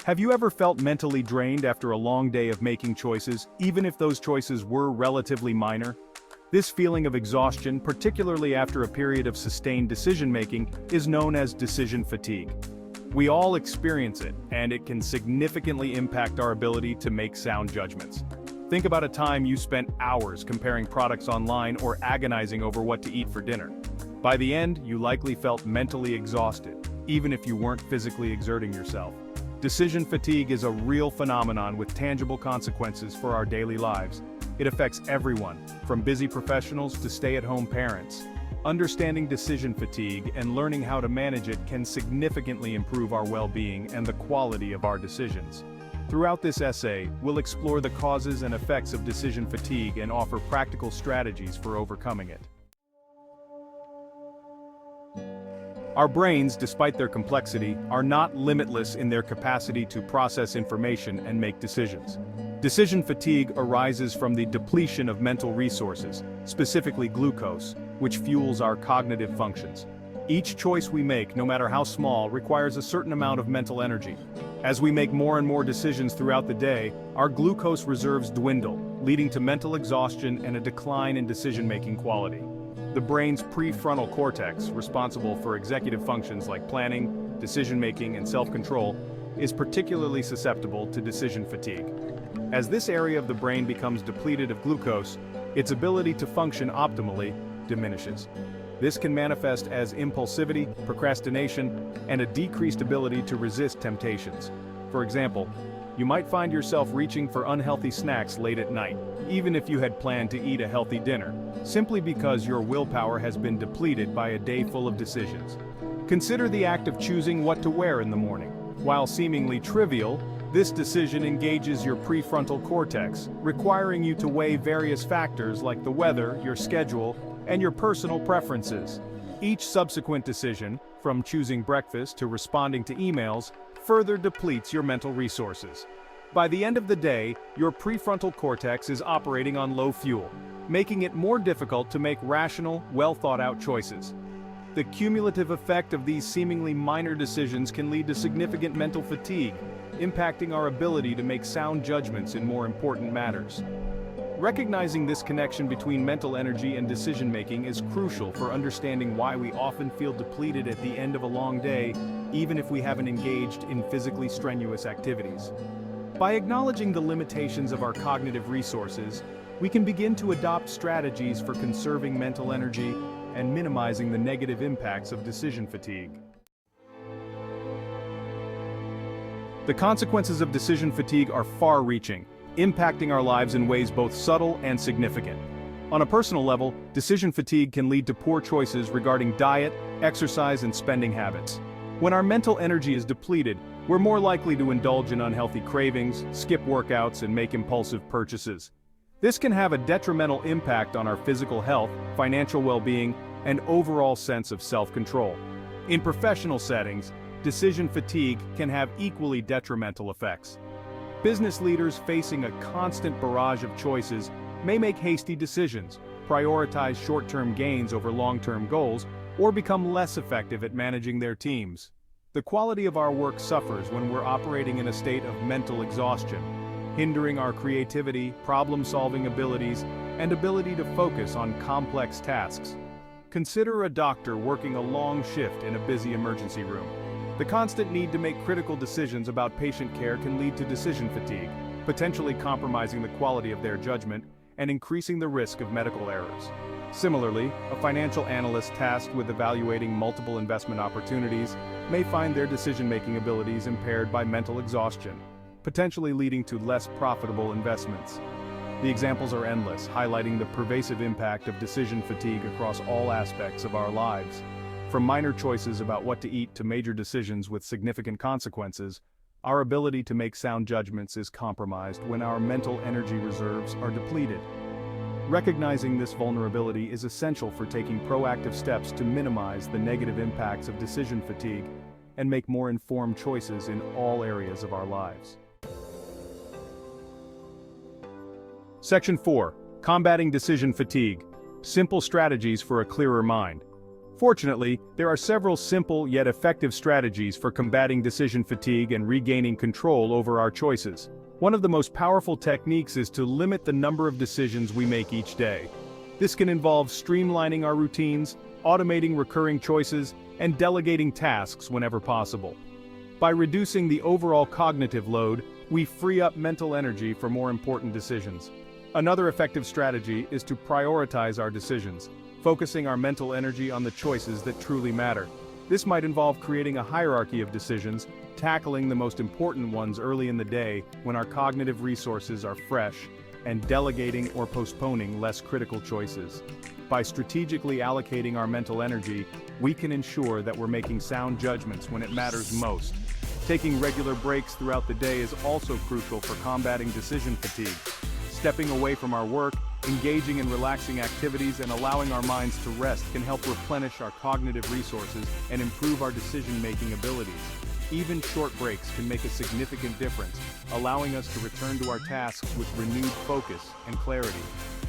Have you ever felt mentally drained after a long day of making choices, even if those choices were relatively minor? This feeling of exhaustion, particularly after a period of sustained decision-making, is known as decision fatigue. We all experience it, and it can significantly impact our ability to make sound judgments. Think about a time you spent hours comparing products online or agonizing over what to eat for dinner. By the end, you likely felt mentally exhausted, even if you weren't physically exerting yourself. Decision fatigue is a real phenomenon with tangible consequences for our daily lives. It affects everyone, from busy professionals to stay-at-home parents. Understanding decision fatigue and learning how to manage it can significantly improve our well-being and the quality of our decisions. Throughout this essay, we'll explore the causes and effects of decision fatigue and offer practical strategies for overcoming it. Our brains, despite their complexity, are not limitless in their capacity to process information and make decisions. Decision fatigue arises from the depletion of mental resources, specifically glucose, which fuels our cognitive functions. Each choice we make, no matter how small, requires a certain amount of mental energy. As we make more and more decisions throughout the day, our glucose reserves dwindle, leading to mental exhaustion and a decline in decision-making quality. The brain's prefrontal cortex, responsible for executive functions like planning, decision-making, and self-control, is particularly susceptible to decision fatigue. As this area of the brain becomes depleted of glucose, its ability to function optimally diminishes. This can manifest as impulsivity, procrastination, and a decreased ability to resist temptations. For example, you might find yourself reaching for unhealthy snacks late at night, even if you had planned to eat a healthy dinner, simply because your willpower has been depleted by a day full of decisions. Consider the act of choosing what to wear in the morning. While seemingly trivial, this decision engages your prefrontal cortex, requiring you to weigh various factors like the weather, your schedule, and your personal preferences. Each subsequent decision, from choosing breakfast to responding to emails, further depletes your mental resources. By the end of the day, your prefrontal cortex is operating on low fuel, making it more difficult to make rational, well-thought-out choices. The cumulative effect of these seemingly minor decisions can lead to significant mental fatigue, impacting our ability to make sound judgments in more important matters. Recognizing this connection between mental energy and decision-making is crucial for understanding why we often feel depleted at the end of a long day, even if we haven't engaged in physically strenuous activities. By acknowledging the limitations of our cognitive resources, we can begin to adopt strategies for conserving mental energy and minimizing the negative impacts of decision fatigue. The consequences of decision fatigue are far-reaching, impacting our lives in ways both subtle and significant. On a personal level, decision fatigue can lead to poor choices regarding diet, exercise, and spending habits. When our mental energy is depleted, we're more likely to indulge in unhealthy cravings, skip workouts, and make impulsive purchases. This can have a detrimental impact on our physical health, financial well-being, and overall sense of self-control. In professional settings, decision fatigue can have equally detrimental effects. Business leaders facing a constant barrage of choices may make hasty decisions, prioritize short-term gains over long-term goals, or become less effective at managing their teams. The quality of our work suffers when we're operating in a state of mental exhaustion, hindering our creativity, problem-solving abilities, and ability to focus on complex tasks. Consider a doctor working a long shift in a busy emergency room. The constant need to make critical decisions about patient care can lead to decision fatigue, potentially compromising the quality of their judgment and increasing the risk of medical errors. Similarly, a financial analyst tasked with evaluating multiple investment opportunities may find their decision-making abilities impaired by mental exhaustion, potentially leading to less profitable investments. The examples are endless, highlighting the pervasive impact of decision fatigue across all aspects of our lives. From minor choices about what to eat to major decisions with significant consequences, our ability to make sound judgments is compromised when our mental energy reserves are depleted. Recognizing this vulnerability is essential for taking proactive steps to minimize the negative impacts of decision fatigue and make more informed choices in all areas of our lives. Section 4. Combating decision fatigue. Simple strategies for a clearer mind. Fortunately, there are several simple yet effective strategies for combating decision fatigue and regaining control over our choices. One of the most powerful techniques is to limit the number of decisions we make each day. This can involve streamlining our routines, automating recurring choices, and delegating tasks whenever possible. By reducing the overall cognitive load, we free up mental energy for more important decisions. Another effective strategy is to prioritize our decisions, focusing our mental energy on the choices that truly matter. This might involve creating a hierarchy of decisions, tackling the most important ones early in the day when our cognitive resources are fresh, and delegating or postponing less critical choices. By strategically allocating our mental energy, we can ensure that we're making sound judgments when it matters most. Taking regular breaks throughout the day is also crucial for combating decision fatigue. Stepping away from our work, engaging in relaxing activities, and allowing our minds to rest can help replenish our cognitive resources and improve our decision-making abilities. Even short breaks can make a significant difference, allowing us to return to our tasks with renewed focus and clarity.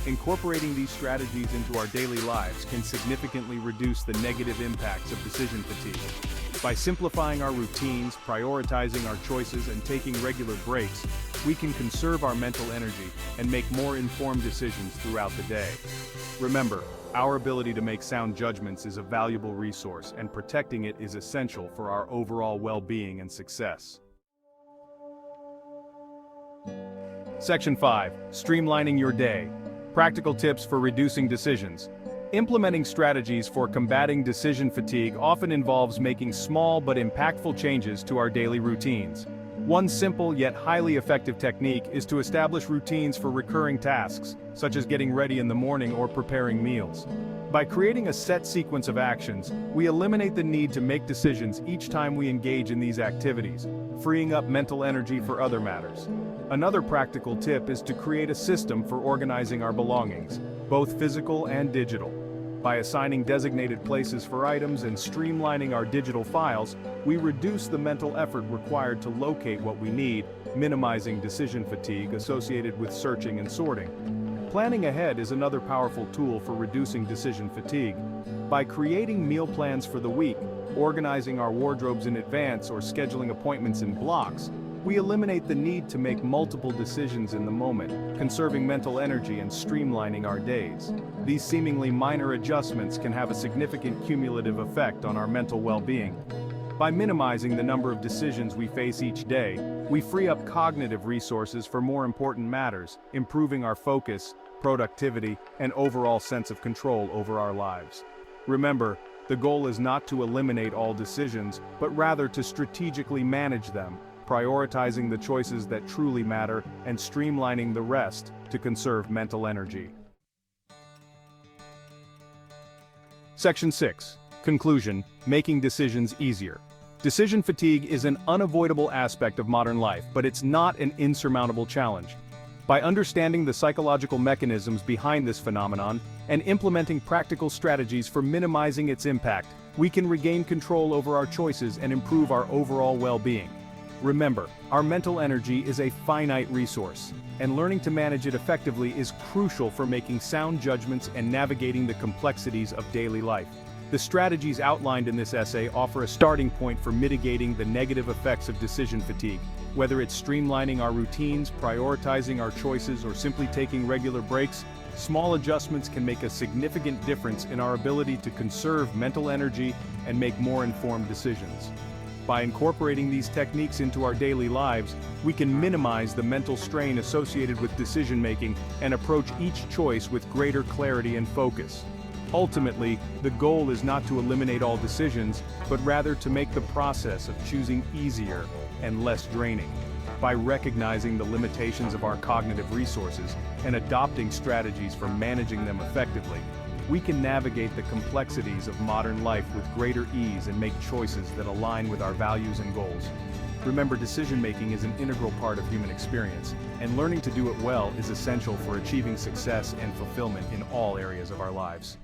Incorporating these strategies into our daily lives can significantly reduce the negative impacts of decision fatigue. By simplifying our routines, prioritizing our choices, and taking regular breaks, we can conserve our mental energy and make more informed decisions throughout the day. Remember, our ability to make sound judgments is a valuable resource, and protecting it is essential for our overall well-being and success. Section 5. Streamlining your day. Practical tips for reducing decisions. Implementing strategies for combating decision fatigue often involves making small but impactful changes to our daily routines. One simple yet highly effective technique is to establish routines for recurring tasks, such as getting ready in the morning or preparing meals. By creating a set sequence of actions, we eliminate the need to make decisions each time we engage in these activities, freeing up mental energy for other matters. Another practical tip is to create a system for organizing our belongings, both physical and digital. By assigning designated places for items and streamlining our digital files, we reduce the mental effort required to locate what we need, minimizing decision fatigue associated with searching and sorting. Planning ahead is another powerful tool for reducing decision fatigue. By creating meal plans for the week, organizing our wardrobes in advance, or scheduling appointments in blocks, we eliminate the need to make multiple decisions in the moment, conserving mental energy and streamlining our days. These seemingly minor adjustments can have a significant cumulative effect on our mental well-being. By minimizing the number of decisions we face each day, we free up cognitive resources for more important matters, improving our focus, productivity, and overall sense of control over our lives. Remember, the goal is not to eliminate all decisions, but rather to strategically manage them, prioritizing the choices that truly matter and streamlining the rest to conserve mental energy. Section 6. Conclusion: Making decisions easier. Decision fatigue is an unavoidable aspect of modern life, but it's not an insurmountable challenge. By understanding the psychological mechanisms behind this phenomenon and implementing practical strategies for minimizing its impact, we can regain control over our choices and improve our overall well-being. Remember, our mental energy is a finite resource, and learning to manage it effectively is crucial for making sound judgments and navigating the complexities of daily life. The strategies outlined in this essay offer a starting point for mitigating the negative effects of decision fatigue. Whether it's streamlining our routines, prioritizing our choices, or simply taking regular breaks, small adjustments can make a significant difference in our ability to conserve mental energy and make more informed decisions. By incorporating these techniques into our daily lives, we can minimize the mental strain associated with decision-making and approach each choice with greater clarity and focus. Ultimately, the goal is not to eliminate all decisions, but rather to make the process of choosing easier and less draining. By recognizing the limitations of our cognitive resources and adopting strategies for managing them effectively, we can navigate the complexities of modern life with greater ease and make choices that align with our values and goals. Remember, decision-making is an integral part of human experience, and learning to do it well is essential for achieving success and fulfillment in all areas of our lives.